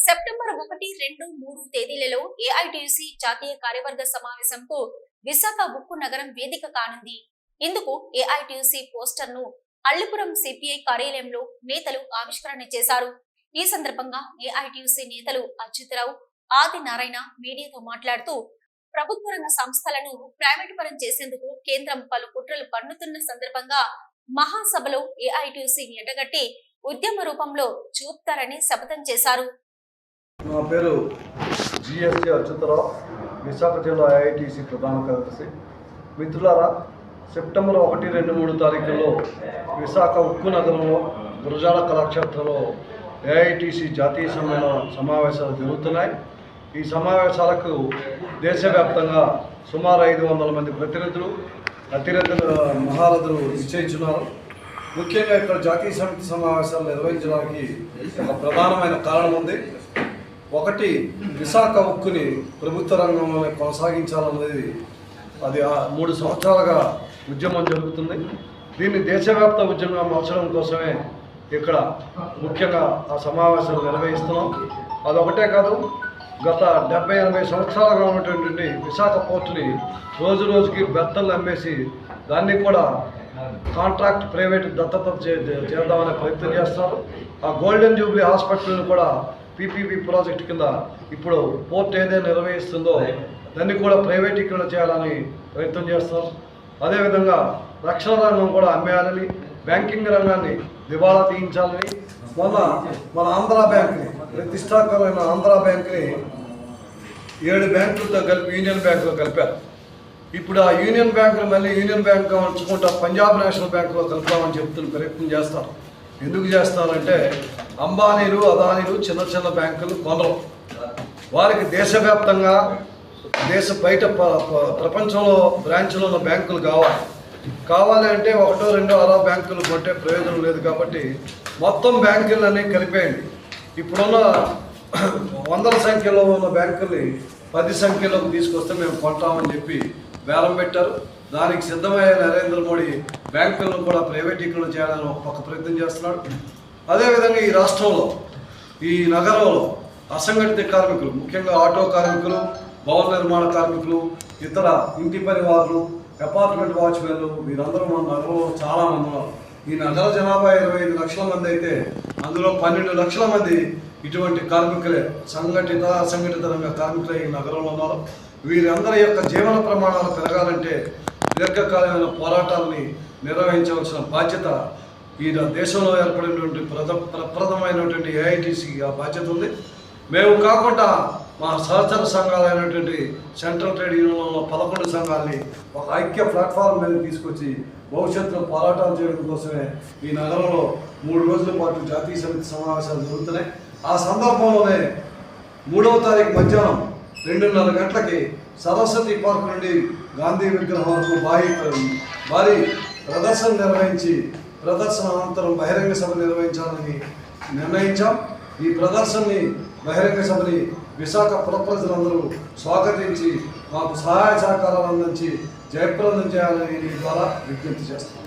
September 1, 2, 3 తేదీలలో AITUC జాతీయ కార్యవర్గ సమావేశంకు విశాఖ ఉక్కు నగరం వేదిక కానుంది. ఇందుకు ఏఐటీయూసీ పోస్టర్ ను అల్లిపురం సిపిఐ కార్యాలయంలో నేతలు ఆవిష్కరణ చేశారు. ఈ సందర్భంగా ఏఐటీయూసీ నేతలు అచ్యుతరావు, ఆది నారాయణ మీడియాతో మాట్లాడుతూ ప్రభుత్వ రంగ సంస్థలను ప్రైవేటు పరం చేసేందుకు కేంద్రం పలు కుట్రలు పన్నుతున్న సందర్భంగా మహాసభలో ఏఐటీయూసీ ఎండగట్టి ఉద్యమ రూపంలో చూపుతారని శపథం చేశారు. నా పేరు జిఎస్టీ అచ్యుతరావు, విశాఖ జిల్లా ఏఐటీసీ ప్రధాన కార్యదర్శి. మిత్రులారా, సెప్టెంబర్ 1, 2, 3 తారీఖుల్లో విశాఖ ఉక్కు నగరంలో గురజాల కళాక్షేత్రంలో ఏఐటీసీ జాతీయ సమావేశాలు జరుగుతున్నాయి. ఈ సమావేశాలకు దేశవ్యాప్తంగా సుమారు 500 మంది ప్రతినిధులు, అతిరథులు, మహారథులు నిశ్చయించున్నారు. ముఖ్యంగా ఇక్కడ జాతీయ సమితి సమావేశాలు నిర్వహించడానికి ఒక ప్రధానమైన కారణం ఉంది. ఒకటి, విశాఖ ఉక్కుని ప్రభుత్వ రంగంలోనే కొనసాగించాలన్నది అది 3 సంవత్సరాలుగా ఉద్యమం జరుగుతుంది. దీన్ని దేశవ్యాప్త ఉద్యమంగా మార్చడం కోసమే ఇక్కడ ముఖ్యంగా ఆ సమావేశాలు నిర్వహిస్తున్నాం. అదొకటే కాదు, గత 70-80 సంవత్సరాలుగా ఉన్నటువంటి విశాఖ పోర్టుని రోజు రోజుకి బెత్తలు అమ్మేసి దాన్ని కూడా కాంట్రాక్ట్ ప్రైవేట్ దత్తత చేద్దామనే ప్రయత్నం చేస్తున్నారు. ఆ గోల్డెన్ జూబ్లీ హాస్పిటల్ని కూడా పీపీపీ ప్రాజెక్ట్ కింద ఇప్పుడు పోర్ట్ ఏదైతే నిర్వహిస్తుందో దాన్ని కూడా ప్రైవేటీకరణ చేయాలని ప్రయత్నం చేస్తున్నారు. అదేవిధంగా రక్షణ రంగం కూడా అమ్మేయాలని, బ్యాంకింగ్ రంగాన్ని దివాళా తీయించాలని, మన ఆంధ్ర బ్యాంక్ని, ప్రతిష్టాకరమైన ఆంధ్ర బ్యాంక్ని 7 బ్యాంకులతో కలిపి యూనియన్ బ్యాంకులో కలిపారు. ఇప్పుడు ఆ యూనియన్ బ్యాంకులు మళ్ళీ యూనియన్ బ్యాంక్గా ఉంచుకుంటా పంజాబ్ నేషనల్ బ్యాంకులో కలుపుతామని చెప్తున్న ప్రయత్నం చేస్తారు. ఎందుకు చేస్తారంటే అంబానీలు, అదానీలు చిన్న చిన్న బ్యాంకులు కొనరు. వారికి దేశవ్యాప్తంగా బయట ప్రపంచంలో బ్రాంచ్లో ఉన్న బ్యాంకులు కావాలి అంటే 1-2 అలా బ్యాంకులు కొంటే ప్రయోజనం లేదు. కాబట్టి మొత్తం బ్యాంకులన్నీ కలిపేయండి. ఇప్పుడున్న 100 సంఖ్యలో ఉన్న బ్యాంకుల్ని 10 సంఖ్యలోకి తీసుకొస్తే మేము కొంటామని చెప్పి బేరం పెట్టారు. దానికి సిద్ధమయ్యే నరేంద్ర మోడీ బ్యాంకులను కూడా ప్రైవేటీకరణ చేయాలని ఒక ప్రయత్నం చేస్తున్నాడు. అదేవిధంగా ఈ రాష్ట్రంలో, ఈ నగరంలో అసంఘటిత కార్మికులు, ముఖ్యంగా ఆటో కార్మికులు, భవన నిర్మాణ కార్మికులు, ఇతర ఇంటి పనివారులు, అపార్ట్మెంట్ వాచ్మెన్లు, వీరందరూ మన నగరంలో చాలామంది ఉన్నారు. ఈ నగర జనాభా 25 లక్షల మంది అయితే అందులో 12 లక్షల మంది ఇటువంటి కార్మికులే, సంఘటిత అసంఘటిత రంగ కార్మికులే ఈ నగరంలో ఉన్నారు. వీరందరి యొక్క జీవన ప్రమాణాలు పెరగాలంటే దీర్ఘకాలమైన పోరాటాలని నిర్వహించవలసిన బాధ్యత ఈ దేశంలో ఏర్పడినటువంటి ప్రప్రథమైనటువంటి ఏఐటీసీ ఆ బాధ్యత ఉంది. మేము కాకుండా మా సహచర సంఘాలైనటువంటి సెంట్రల్ ట్రేడ్ యూనియన్లో 11 సంఘాలని ఒక ఐక్య ప్లాట్ఫామ్ మీద తీసుకొచ్చి భవిష్యత్తులో పోరాటాలు చేయడం కోసమే ఈ నగరంలో 3 రోజుల పాటు జాతీయ సమితి సమావేశాలు జరుగుతున్నాయి. ఆ సందర్భంలోనే 3వ తారీఖు మధ్యాహ్నం 2:30 గంటలకి సరస్వతి పార్క్ నుండి గాంధీ విగ్రహం వరకు భారీ ప్రదర్శన నిర్వహించి, ప్రదర్శన అనంతరం బహిరంగ సభ నిర్వహించాలని నిర్ణయించాం. ఈ ప్రదర్శనని, బహిరంగ సభని విశాఖ పుర ప్రజలందరూ స్వాగతించి మాకు సహాయ సహకారాలు అందించి జయప్రదం చేయాలని ద్వారా విజ్ఞప్తి చేస్తాం.